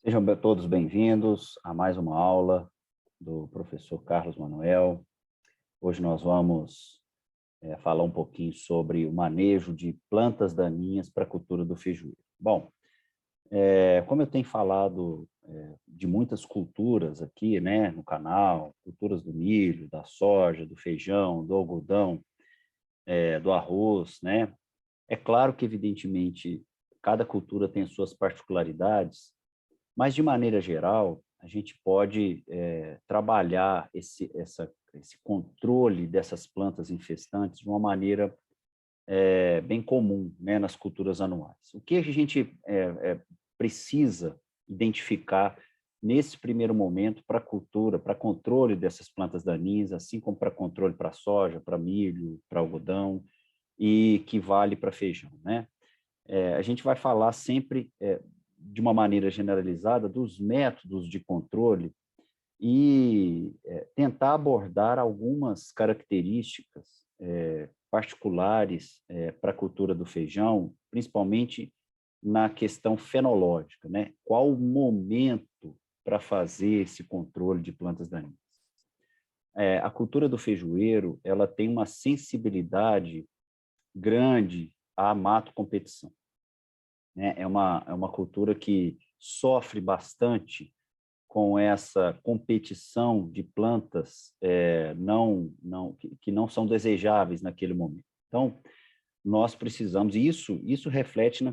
Sejam todos bem-vindos a mais uma aula do professor Carlos Manuel. Hoje nós vamos falar um pouquinho sobre o manejo de plantas daninhas para a cultura do feijoeiro. Bom, como eu tenho falado de muitas culturas aqui, né, no canal, culturas do milho, da soja, do feijão, do algodão, do arroz, né? É claro que, evidentemente, cada cultura tem as suas particularidades, mas, de maneira geral, a gente pode trabalhar esse controle dessas plantas infestantes de uma maneira bem comum, né, nas culturas anuais. O que a gente precisa identificar nesse primeiro momento para a cultura, para controle dessas plantas daninhas, assim como para controle para soja, para milho, para algodão, e que vale para feijão, né? A gente vai falar sempre de uma maneira generalizada dos métodos de controle e tentar abordar algumas características particulares para a cultura do feijão, principalmente na questão fenológica, né? Qual o momento para fazer esse controle de plantas daninhas? A cultura do feijoeiro, ela tem uma sensibilidade grande à mato competição, né? É uma cultura que sofre bastante com essa competição de plantas que não são desejáveis naquele momento. Então, nós precisamos, e isso reflete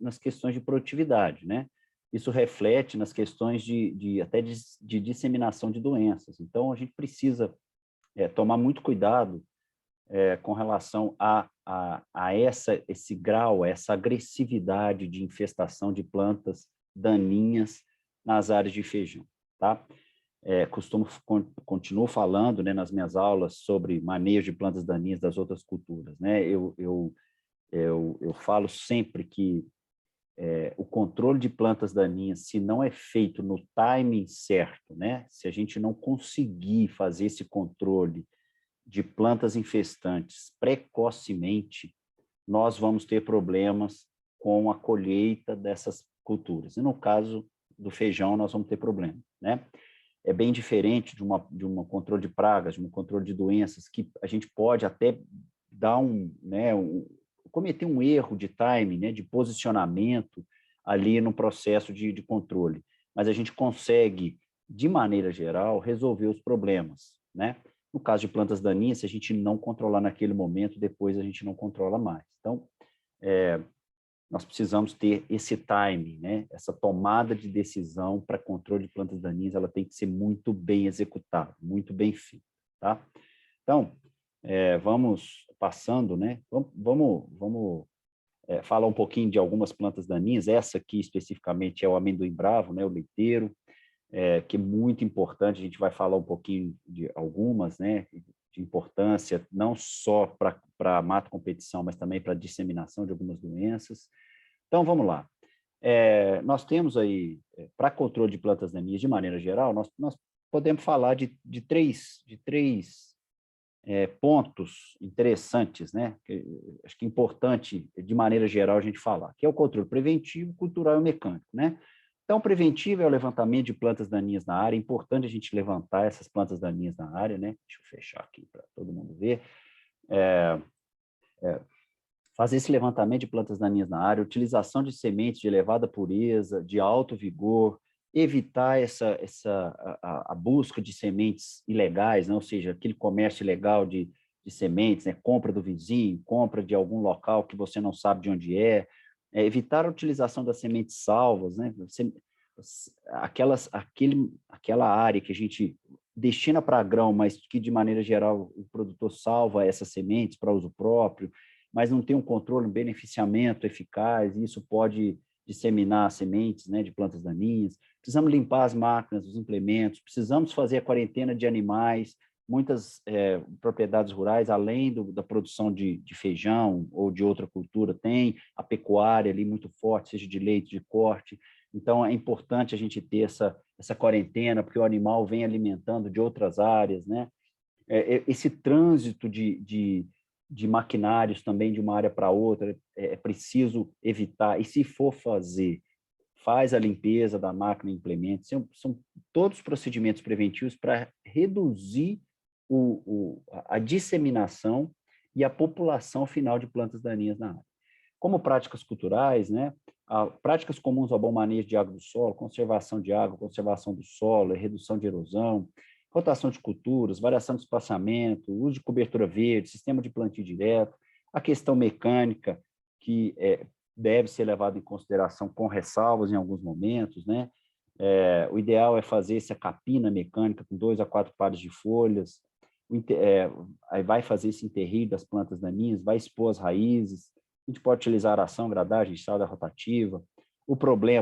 nas questões de produtividade, né? Isso reflete nas questões até de disseminação de doenças. Então, a gente precisa tomar muito cuidado com relação a esse grau, essa agressividade de infestação de plantas daninhas nas áreas de feijão, tá? Continuo falando, né, nas minhas aulas sobre manejo de plantas daninhas das outras culturas, né? Eu falo sempre que o controle de plantas daninhas, se não é feito no timing certo, né? Se a gente não conseguir fazer esse controle de plantas infestantes precocemente, nós vamos ter problemas com a colheita dessas culturas. E no caso do feijão, nós vamos ter problema, né? É bem diferente de um controle de pragas, de um controle de doenças, que a gente pode até dar cometer um erro de timing, né, de posicionamento ali no processo de controle. Mas a gente consegue, de maneira geral, resolver os problemas, né? No caso de plantas daninhas, se a gente não controlar naquele momento, depois a gente não controla mais. Então, nós precisamos ter esse time, né? Essa tomada de decisão para controle de plantas daninhas, ela tem que ser muito bem executada, muito bem feita, tá? Então, vamos passando, né? Vamos falar um pouquinho de algumas plantas daninhas. Essa aqui, especificamente, é o amendoim bravo, né? O leiteiro, que é muito importante. A gente vai falar um pouquinho de algumas, né? De importância, não só para a mato competição, mas também para a disseminação de algumas doenças. Então, vamos lá. Nós temos aí, para controle de plantas daninhas, de maneira geral, nós podemos falar de três pontos interessantes, né? Acho que é importante, de maneira geral, a gente falar, que é o controle preventivo, cultural e mecânico, né? Então, preventivo é o levantamento de plantas daninhas na área. É importante a gente levantar essas plantas daninhas na área, né? Deixa eu fechar aqui para todo mundo ver. Fazer esse levantamento de plantas daninhas na área, utilização de sementes de elevada pureza, de alto vigor, evitar a busca de sementes ilegais, né? Ou seja, aquele comércio ilegal de sementes, né? Compra do vizinho, compra de algum local que você não sabe de onde evitar a utilização das sementes salvas, né? Aquela área que a gente destina para grão, mas que, de maneira geral, o produtor salva essas sementes para uso próprio, mas não tem um controle, um beneficiamento eficaz, e isso pode disseminar sementes, né, de plantas daninhas. Precisamos limpar as máquinas, os implementos, precisamos fazer a quarentena de animais. Muitas propriedades rurais, além da produção de feijão ou de outra cultura, tem a pecuária ali muito forte, seja de leite, de corte. Então, é importante a gente ter essa quarentena, porque o animal vem alimentando de outras áreas, né? Esse trânsito de maquinários também de uma área para outra é preciso evitar. E se for fazer, faz a limpeza da máquina e implementa. São todos procedimentos preventivos para reduzir a disseminação e a população final de plantas daninhas na área. Como práticas culturais, né, práticas comuns ao bom manejo de água do solo, conservação de água, conservação do solo, redução de erosão, rotação de culturas, variação de espaçamento, uso de cobertura verde, sistema de plantio direto, a questão mecânica, que deve ser levada em consideração com ressalvas em alguns momentos, né? O ideal é fazer essa capina mecânica com 2 a 4 pares de folhas, aí vai fazer esse enterrilho das plantas daninhas, vai expor as raízes, a gente pode utilizar ação, gradagem, estrada rotativa.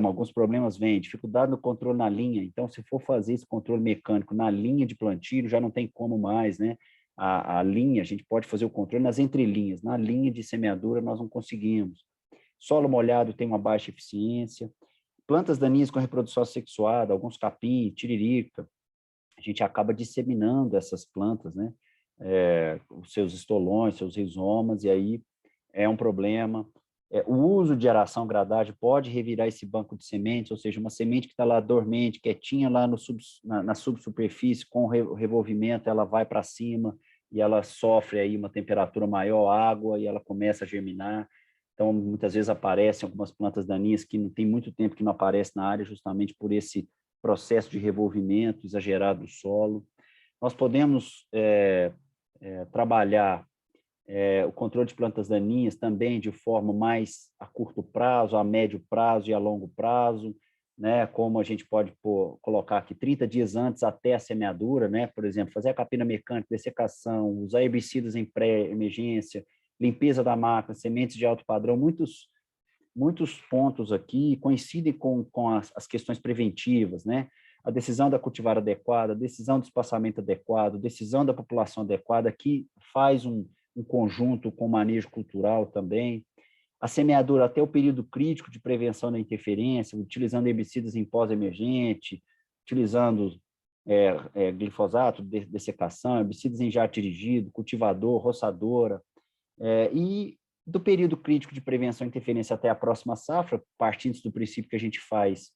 Alguns problemas vêm, dificuldade no controle na linha, então se for fazer esse controle mecânico na linha de plantio, já não tem como mais, né? A linha, a gente pode fazer o controle nas entrelinhas, na linha de semeadura nós não conseguimos. Solo molhado tem uma baixa eficiência, plantas daninhas com reprodução assexuada, alguns capim, tiririca, a gente acaba disseminando essas plantas, né? Os seus estolões, seus rizomas, e aí é um problema. O uso de aração gradagem pode revirar esse banco de sementes, ou seja, uma semente que está lá dormente, quietinha lá na subsuperfície, com o revolvimento, ela vai para cima e ela sofre aí uma temperatura maior, água, e ela começa a germinar. Então, muitas vezes aparecem algumas plantas daninhas que não tem muito tempo que não aparecem na área, justamente por esse processo de revolvimento exagerado do solo. Nós podemos trabalhar o controle de plantas daninhas também de forma mais a curto prazo, a médio prazo e a longo prazo, né? Como a gente pode colocar aqui 30 dias antes até a semeadura, né? Por exemplo, fazer a capina mecânica, dessecação, usar herbicidas em pré-emergência, limpeza da máquina, sementes de alto padrão, muitos pontos aqui coincidem com as questões preventivas, né? A decisão da cultivar adequada, a decisão do espaçamento adequado, decisão da população adequada, que faz um conjunto com manejo cultural também. A semeadura até o período crítico de prevenção da interferência, utilizando herbicidas em pós-emergente, utilizando glifosato, dessecação, herbicidas em jato dirigido, cultivador, roçadora, e do período crítico de prevenção e interferência até a próxima safra, partindo do princípio que a gente faz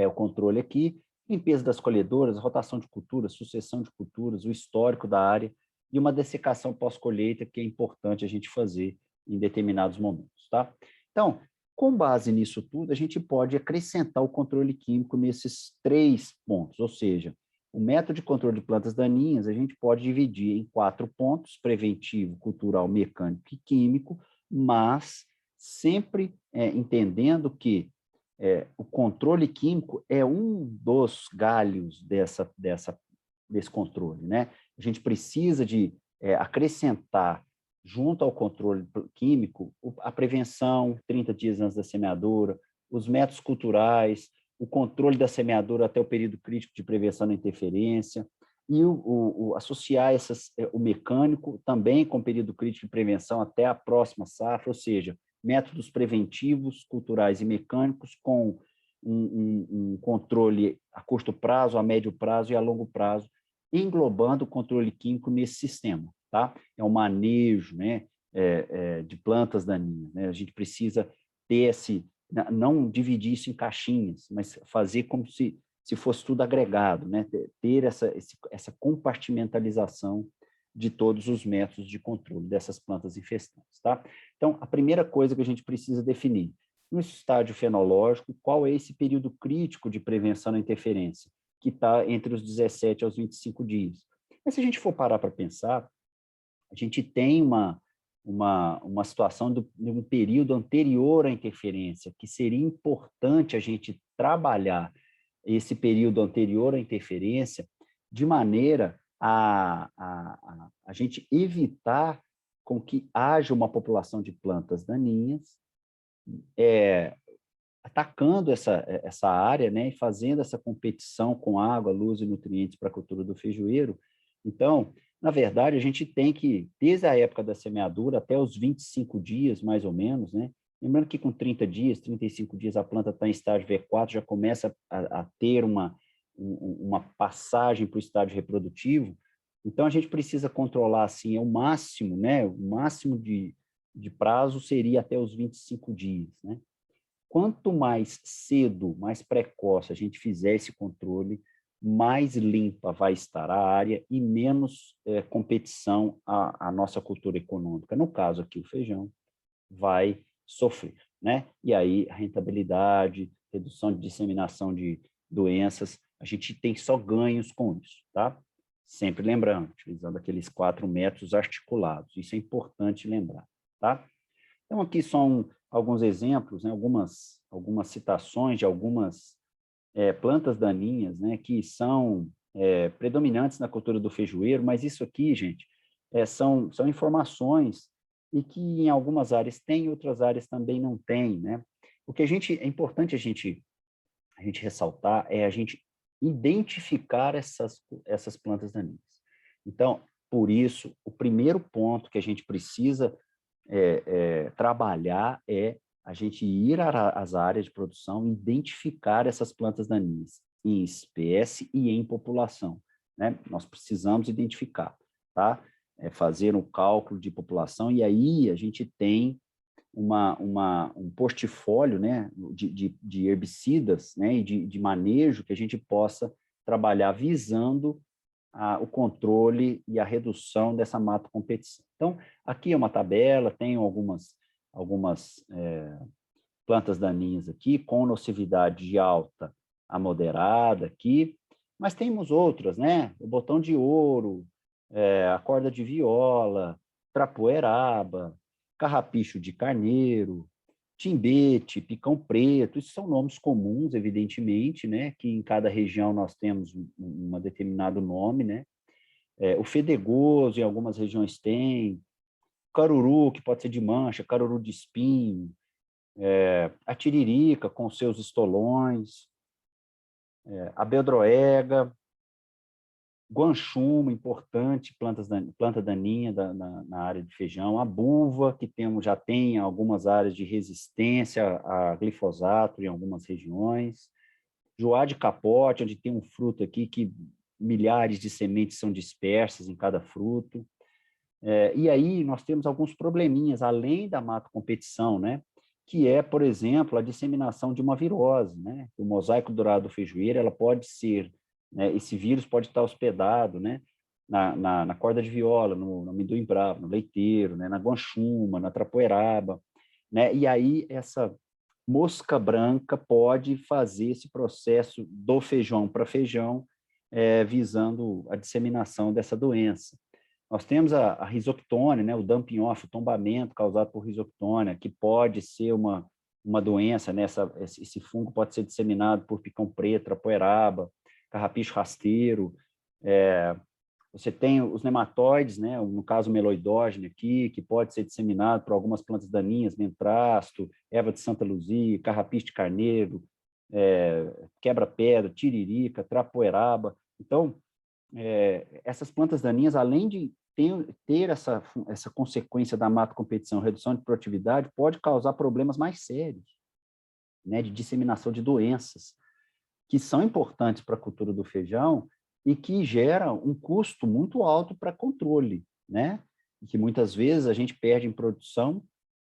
o controle aqui, limpeza das colhedoras, rotação de culturas, sucessão de culturas, o histórico da área e uma dessecação pós-colheita, que é importante a gente fazer em determinados momentos, tá? Então, com base nisso tudo, a gente pode acrescentar o controle químico nesses 3 pontos, ou seja, o método de controle de plantas daninhas a gente pode dividir em 4 pontos: preventivo, cultural, mecânico e químico, mas sempre entendendo que o controle químico é um dos galhos desse controle, né? A gente precisa de acrescentar, junto ao controle químico, a prevenção 30 dias antes da semeadura, os métodos culturais, o controle da semeadura até o período crítico de prevenção da interferência, e associar o mecânico também com o período crítico de prevenção até a próxima safra, ou seja, métodos preventivos, culturais e mecânicos com um controle a curto prazo, a médio prazo e a longo prazo, englobando o controle químico nesse sistema, tá? É um manejo, né, de plantas daninhas, né? A gente precisa ter não dividir isso em caixinhas, mas fazer como se fosse tudo agregado, né? Ter essa compartimentalização de todos os métodos de controle dessas plantas infestantes, tá? Então, a primeira coisa que a gente precisa definir, no estágio fenológico, qual é esse período crítico de prevenção da interferência, que está entre os 17 aos 25 dias. Mas se a gente for parar para pensar, a gente tem uma situação de um período anterior à interferência, que seria importante a gente trabalhar esse período anterior à interferência de maneira a gente evitar com que haja uma população de plantas daninhas atacando essa área, né, e fazendo essa competição com água, luz e nutrientes para a cultura do feijoeiro. Então, na verdade, a gente tem que, desde a época da semeadura até os 25 dias, mais ou menos, né, lembrando que com 30 dias, 35 dias, a planta está em estágio V4, já começa a ter uma passagem para o estágio reprodutivo. Então, a gente precisa controlar, assim, o máximo, né, o máximo de prazo seria até os 25 dias, né? quanto mais cedo, mais precoce a gente fizer esse controle, mais limpa vai estar a área e menos competição a nossa cultura econômica. No caso aqui, o feijão vai sofrer, né? E aí a rentabilidade, redução de disseminação de doenças, a gente tem só ganhos com isso, tá? Sempre lembrando, utilizando aqueles 4 métodos articulados. Isso é importante lembrar, tá? Então, aqui são alguns exemplos, né? algumas citações de algumas plantas daninhas, né? Que são predominantes na cultura do feijoeiro, mas isso aqui, gente, são informações e que em algumas áreas tem, em outras áreas também não tem, né? O que é importante a gente ressaltar é a gente identificar essas plantas daninhas. Então, por isso, o primeiro ponto que a gente precisa trabalhar é a gente ir às áreas de produção e identificar essas plantas daninhas em espécie e em população, né? Nós precisamos identificar, tá? Fazer um cálculo de população e aí a gente tem um portfólio, né, de herbicidas, né, e de manejo que a gente possa trabalhar visando o controle e a redução dessa mata competição. Então, aqui é uma tabela, tem algumas plantas daninhas aqui, com nocividade de alta a moderada aqui, mas temos outras, né? O botão de ouro, a corda de viola, trapoeraba, carrapicho de carneiro, timbete, picão preto, isso são nomes comuns, evidentemente, né? Que em cada região nós temos um determinado nome, né? O fedegoso, em algumas regiões tem, caruru, que pode ser de mancha, caruru de espinho, a tiririca com seus estolões, a beldroega, guanchuma, importante, planta daninha na área de feijão, a buva, que já tem algumas áreas de resistência a glifosato em algumas regiões, joá de capote, onde tem um fruto aqui que milhares de sementes são dispersas em cada fruto. E aí nós temos alguns probleminhas, além da mata competição, né? Que é, por exemplo, a disseminação de uma virose, né? O mosaico dourado feijoeiro, ela pode ser, né? Esse vírus pode estar hospedado, né? Na corda de viola, no amendoim bravo, no leiteiro, né? Na guanchuma, na trapoeraba, né? E aí essa mosca branca pode fazer esse processo do feijão para feijão, visando a disseminação dessa doença. Nós temos a risoctônia, né, o dumping off, o tombamento causado por risoctônia, que pode ser uma doença, né, esse fungo pode ser disseminado por picão preto, trapoeraba, carrapicho rasteiro. Você tem os nematóides, né, no caso o meloidógeno aqui, que pode ser disseminado por algumas plantas daninhas, mentrasto, erva de Santa Luzia, carrapicho de carneiro, quebra-pedra, tiririca, trapoeraba. Então, essas plantas daninhas, além de ter essa consequência da mata competição, redução de produtividade, pode causar problemas mais sérios, né, de disseminação de doenças, que são importantes para a cultura do feijão e que geram um custo muito alto para controle, né? E que muitas vezes a gente perde em produção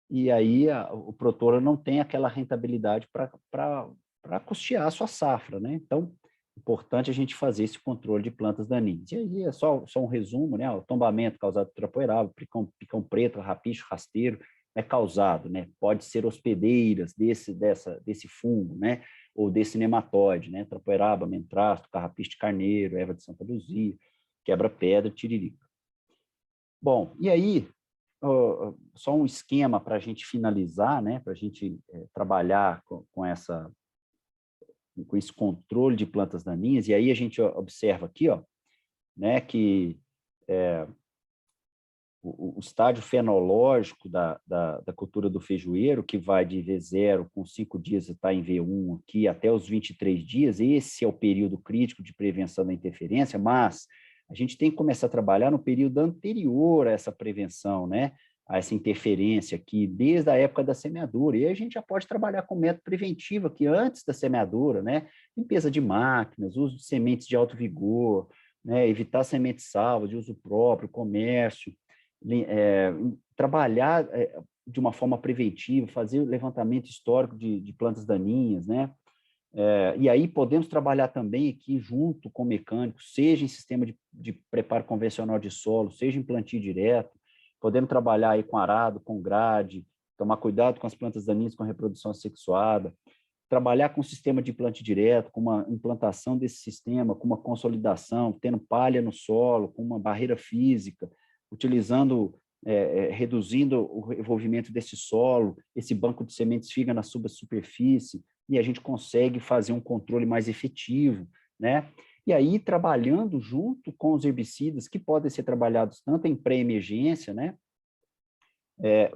e aí o produtor não tem aquela rentabilidade para custear a sua safra, né? Então, importante a gente fazer esse controle de plantas daninhas. E aí é só um resumo, né? O tombamento causado por trapoeraba, picão preto, rapicho, rasteiro, é causado, né? Pode ser hospedeiras desse fungo, né? Ou desse nematóide, né? Trapoeraba, mentrasto, carrapicho de carneiro, erva de Santa Luzia, quebra-pedra, tiririca. Bom, e aí, só um esquema para a gente finalizar, né? Para a gente trabalhar com esse controle de plantas daninhas, e aí a gente observa aqui, ó, né, que o estágio fenológico da cultura do feijoeiro, que vai de V0 com 5 dias está em V1 aqui até os 23 dias, esse é o período crítico de prevenção da interferência, mas a gente tem que começar a trabalhar no período anterior a essa prevenção, né? A essa interferência aqui, desde a época da semeadura. E aí a gente já pode trabalhar com método preventivo aqui antes da semeadura, né? Limpeza de máquinas, uso de sementes de alto vigor, né? Evitar sementes salvas de uso próprio, comércio, trabalhar de uma forma preventiva, fazer o levantamento histórico de plantas daninhas, né? E aí podemos trabalhar também aqui junto com o mecânico, seja em sistema de preparo convencional de solo, seja em plantio direto, podemos trabalhar aí com arado, com grade, tomar cuidado com as plantas daninhas com reprodução assexuada, trabalhar com sistema de plantio direto, com uma implantação desse sistema, com uma consolidação, tendo palha no solo, com uma barreira física, utilizando, reduzindo o envolvimento desse solo, esse banco de sementes fica na subsuperfície, e a gente consegue fazer um controle mais efetivo, né? E aí, trabalhando junto com os herbicidas, que podem ser trabalhados tanto em pré-emergência, né?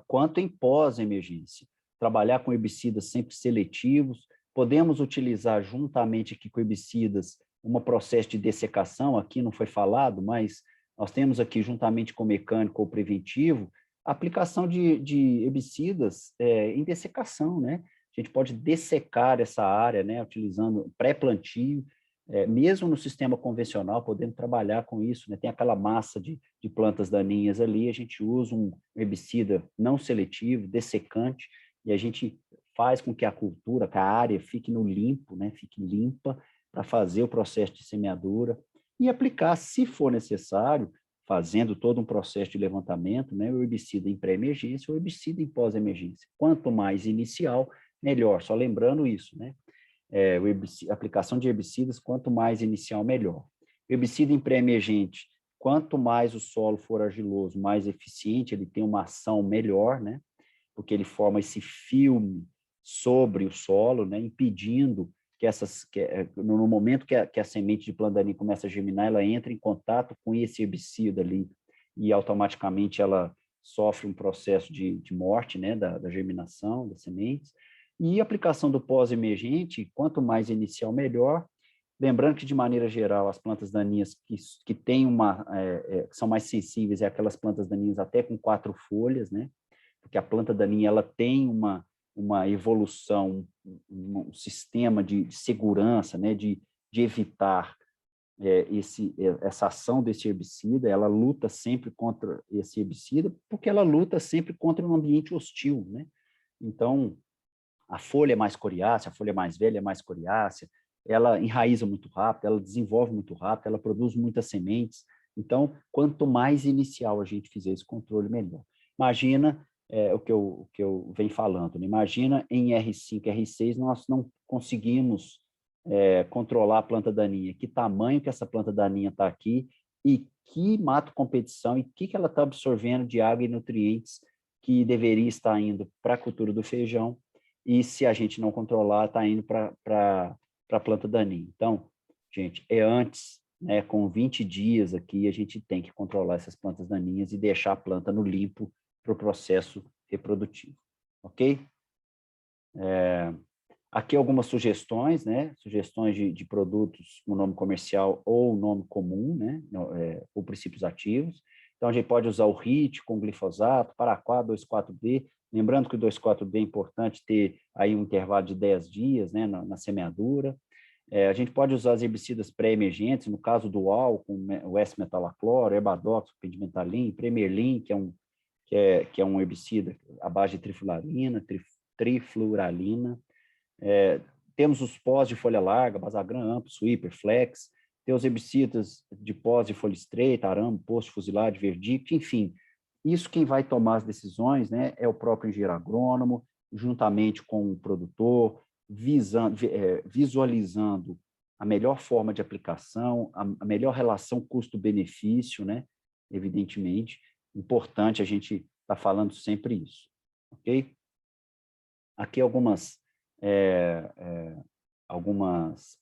Quanto em pós-emergência. Trabalhar com herbicidas sempre seletivos, podemos utilizar juntamente aqui com herbicidas um processo de dessecação, aqui não foi falado, mas nós temos aqui juntamente com o mecânico ou preventivo, a aplicação de herbicidas em dessecação, né? A gente pode dessecar essa área, né, utilizando pré-plantio, mesmo no sistema convencional, podemos trabalhar com isso, né? Tem aquela massa de plantas daninhas ali, a gente usa um herbicida não seletivo, dessecante, e a gente faz com que a cultura, que a área fique no limpo, né? Fique limpa para fazer o processo de semeadura e aplicar, se for necessário, fazendo todo um processo de levantamento, né? O herbicida em pré-emergência ou o herbicida em pós-emergência. Quanto mais inicial, melhor. Só lembrando isso, né? A aplicação de herbicidas, quanto mais inicial, melhor. Herbicida em pré-emergente, quanto mais o solo for argiloso, mais eficiente, ele tem uma ação melhor, né? Porque ele forma esse filme sobre o solo, né? Impedindo no momento que a semente de planta daninha começa a germinar, ela entra em contato com esse herbicida ali e automaticamente ela sofre um processo de morte, né? Da germinação das sementes. E a aplicação do pós-emergente, quanto mais inicial, melhor. Lembrando que, de maneira geral, as plantas daninhas que têm que são mais sensíveis é aquelas plantas daninhas até com 4 folhas, né? Porque a planta daninha ela tem uma evolução, um sistema de segurança, né? De evitar essa ação desse herbicida, ela luta sempre contra esse herbicida, porque ela luta sempre contra um ambiente hostil, né? Então, a folha é mais coriácea, a folha mais velha é mais coriácea, ela enraiza muito rápido, ela desenvolve muito rápido, ela produz muitas sementes. Então, quanto mais inicial a gente fizer esse controle, melhor. Imagina o que eu venho falando, né? Imagina em R5, R6, nós não conseguimos controlar a planta daninha. Que tamanho que essa planta daninha está aqui e que mato competição e que ela está absorvendo de água e nutrientes que deveria estar indo para a cultura do feijão e se a gente não controlar, está indo para a planta daninha. Então, gente, antes, né, com 20 dias aqui, a gente tem que controlar essas plantas daninhas e deixar a planta no limpo para o processo reprodutivo, ok? Aqui algumas sugestões, né? Sugestões de produtos no nome comercial ou nome comum, né? Ou princípios ativos. Então, a gente pode usar o HIT com glifosato, Paraquat, 2,4-D. Lembrando que o 2,4-D é importante ter aí um intervalo de 10 dias, né? Na semeadura. A gente pode usar os herbicidas pré-emergentes, no caso do UAL, com o S-metalacloro, Herbadox, Pendimetalin, Premerlin, que é um herbicida à base de trifluoralina, trifluoralina. Temos os pós de folha larga, Basagran, Amplo, Sweeper, Flex, tem os herbicidas de pós de folha estreita, Aramo, Posto, Fusilade, Verdict, enfim. Isso quem vai tomar as decisões, né, é o próprio engenheiro agrônomo, juntamente com o produtor, visualizando a melhor forma de aplicação, a melhor relação custo-benefício, né, evidentemente. Importante a gente estar falando sempre isso, ok? Aqui algumas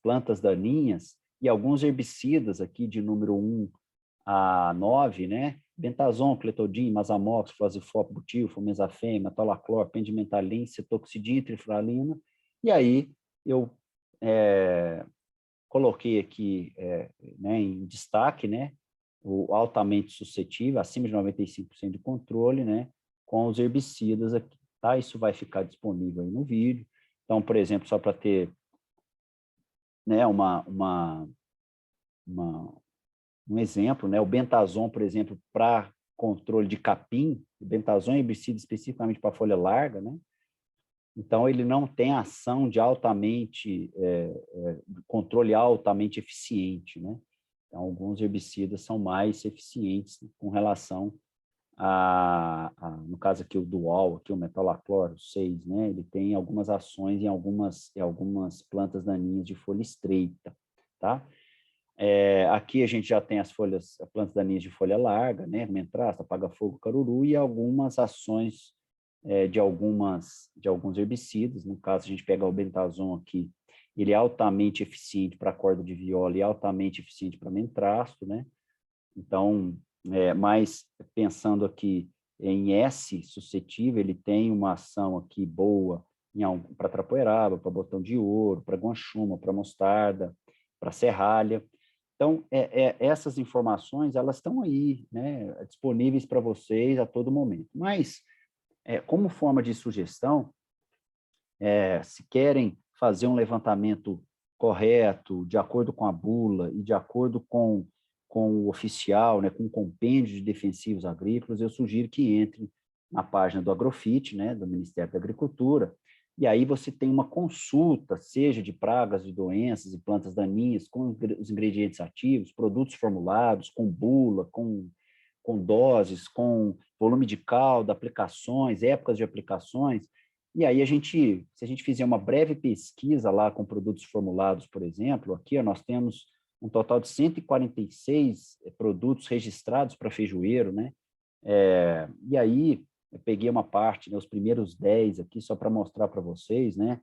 plantas daninhas e alguns herbicidas aqui de número 1 a 9, né? Bentazon, cletodin, mazamox, flasifop, butil, fumezafem, metolaclor, pendimetalin, cetoxidina, trifluoralina. E aí eu coloquei aqui né, em destaque, né? O altamente suscetível, acima de 95% de controle, né? Com os herbicidas aqui. Tá? Isso vai ficar disponível aí no vídeo. Então, por exemplo, só para ter, né, um exemplo, né, o Bentazon, por exemplo, para controle de capim, O bentazon é herbicida especificamente para folha larga, né? Então, ele não tem ação de controle altamente eficiente, né? Então, alguns herbicidas são mais eficientes com relação no caso aqui o Dual, aqui o metalacloro 6, né? Ele tem algumas ações em algumas plantas daninhas de folha estreita, tá? Aqui a gente já tem as plantas daninhas de folha larga, né? Mentrasta, apaga-fogo, caruru, e algumas ações de alguns herbicidas. No caso, a gente pega o bentazon aqui, ele é altamente eficiente para corda de viola e altamente eficiente para mentrasto, né? Então, mas pensando aqui em S suscetível, ele tem uma ação aqui boa para trapoeraba, para botão de ouro, para guanchuma, para mostarda, para serralha. Então, essas informações, elas estão aí, né, disponíveis para vocês a todo momento. Mas, como forma de sugestão, se querem fazer um levantamento correto, de acordo com a bula e de acordo com o oficial, né, com o compêndio de defensivos agrícolas, eu sugiro que entre na página do Agrofit, né, do Ministério da Agricultura, e aí você tem uma consulta, seja de pragas, de doenças e plantas daninhas, com os ingredientes ativos, produtos formulados, com bula, com doses, com volume de calda, aplicações, épocas de aplicações. E aí se a gente fizer uma breve pesquisa lá com produtos formulados, por exemplo, aqui nós temos um total de 146 produtos registrados para feijoeiro, né? E aí eu peguei uma parte, né, os primeiros 10 aqui, só para mostrar para vocês, né?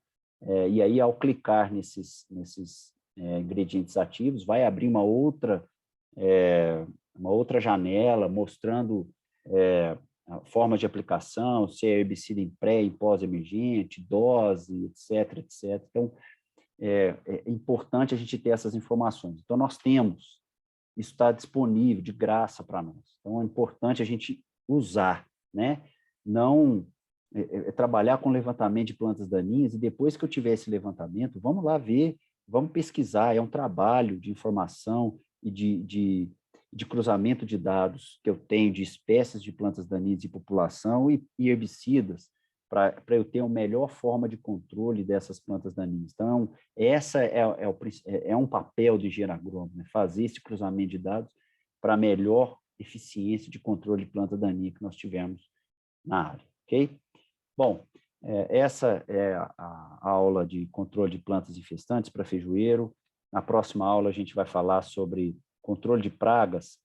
E aí, ao clicar nesses ingredientes ativos, vai abrir uma outra janela mostrando formas de aplicação, se é herbicida em pré e pós-emergente, dose, etc, etc. Então, é importante a gente ter essas informações. Então, nós temos, isso está disponível de graça para nós. Então, é importante a gente usar, né? Não trabalhar com levantamento de plantas daninhas e depois que eu tiver esse levantamento, vamos lá ver, vamos pesquisar, é um trabalho de informação e de cruzamento de dados que eu tenho de espécies de plantas daninhas de população e herbicidas para eu ter uma melhor forma de controle dessas plantas daninhas. Então, essa é um papel do engenheiro agrônomo, né? Fazer esse cruzamento de dados para melhor eficiência de controle de planta daninha que nós tivemos na área, ok? Bom, essa é a aula de controle de plantas infestantes para feijoeiro. Na próxima aula, a gente vai falar sobre controle de pragas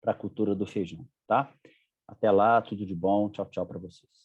para a cultura do feijão, tá? Até lá, tudo de bom. Tchau, tchau para vocês.